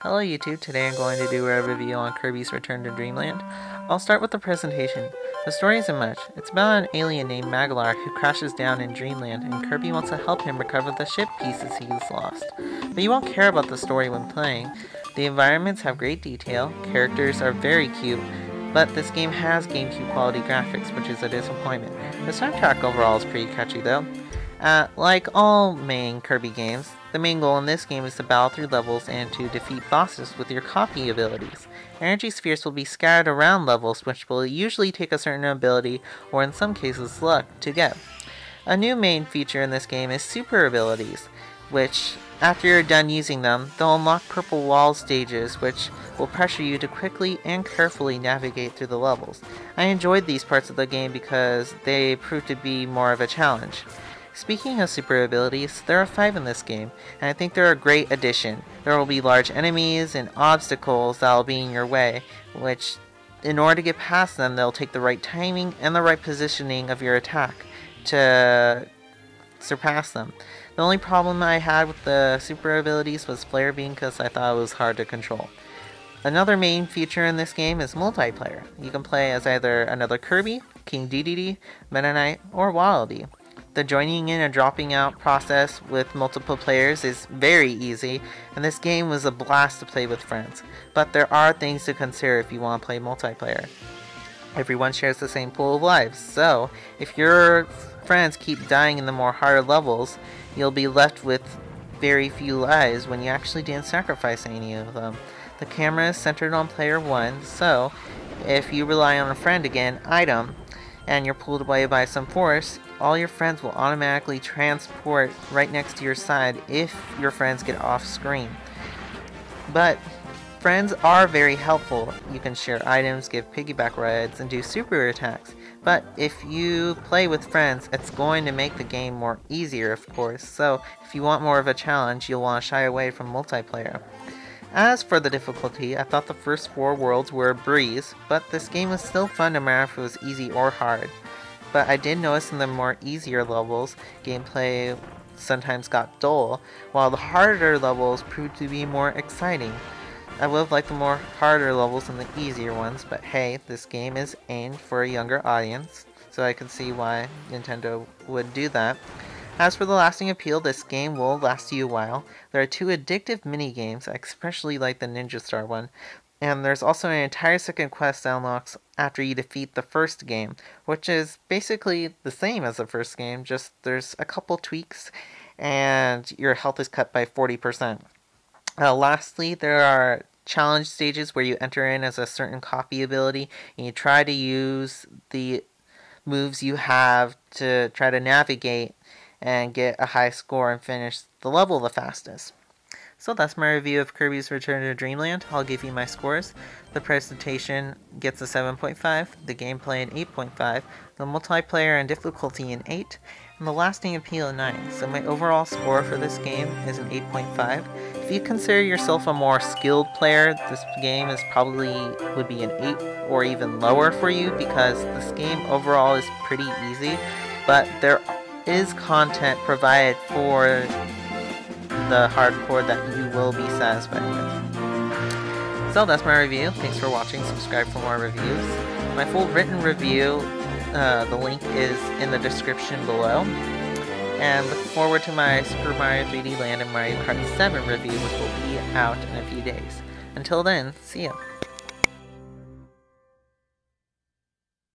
Hello YouTube, today I'm going to do a review on Kirby's Return to Dreamland. I'll start with the presentation. The story isn't much. It's about an alien named Magalar who crashes down in Dreamland and Kirby wants to help him recover the ship pieces he's lost. But you won't care about the story when playing. The environments have great detail, characters are very cute, but this game has GameCube quality graphics, which is a disappointment. The soundtrack overall is pretty catchy though. Like all main Kirby games, the main goal in this game is to battle through levels and to defeat bosses with your copy abilities. Energy spheres will be scattered around levels, which will usually take a certain ability, or in some cases luck, to get. A new main feature in this game is super abilities, which, after you're done using them, they'll unlock purple wall stages, which will pressure you to quickly and carefully navigate through the levels. I enjoyed these parts of the game because they proved to be more of a challenge. Speaking of super abilities, there are 5 in this game, and I think they're a great addition. There will be large enemies and obstacles that will be in your way, which, in order to get past them, they'll take the right timing and the right positioning of your attack to surpass them. The only problem I had with the super abilities was flare beam because I thought it was hard to control. Another main feature in this game is multiplayer. You can play as either another Kirby, King Dedede, Meta Knight, or Waddle. The joining in and dropping out process with multiple players is very easy, and this game was a blast to play with friends. But there are things to consider if you want to play multiplayer. Everyone shares the same pool of lives, so if your friends keep dying in the more harder levels, you'll be left with very few lives when you actually didn't sacrifice any of them. The camera is centered on player 1, so if you rely on a friend to get an item, and you're pulled away by some force, all your friends will automatically transport right next to your side if your friends get off screen. But friends are very helpful. You can share items, give piggyback rides, and do super attacks. But if you play with friends, it's going to make the game more easier, of course. So if you want more of a challenge, you'll want to shy away from multiplayer. As for the difficulty, I thought the first 4 worlds were a breeze, but this game was still fun no matter if it was easy or hard. But I did notice in the more easier levels, gameplay sometimes got dull, while the harder levels proved to be more exciting. I would have liked the more harder levels than the easier ones, but hey, this game is aimed for a younger audience, so I can see why Nintendo would do that. As for the lasting appeal, this game will last you a while. There are 2 addictive mini-games, I especially like the Ninja Star one, and there's also an entire second quest that unlocks after you defeat the first game, which is basically the same as the first game, just there's a couple tweaks and your health is cut by 40%. Lastly, there are challenge stages where you enter in as a certain copy ability and you try to use the moves you have to try to navigate and get a high score and finish the level the fastest. So that's my review of Kirby's Return to Dreamland. I'll give you my scores. The presentation gets a 7.5, the gameplay an 8.5, the multiplayer and difficulty an 8, and the lasting appeal a 9. So my overall score for this game is an 8.5. If you consider yourself a more skilled player, this game is probably would be an 8 or even lower for you because this game overall is pretty easy, but there is content provided for the hardcore that you will be satisfied with. So that's my review. Thanks for watching. Subscribe for more reviews. My full written review, the link is in the description below. And look forward to my Super Mario 3D Land and Mario Kart 7 review, which will be out in a few days. Until then, see ya.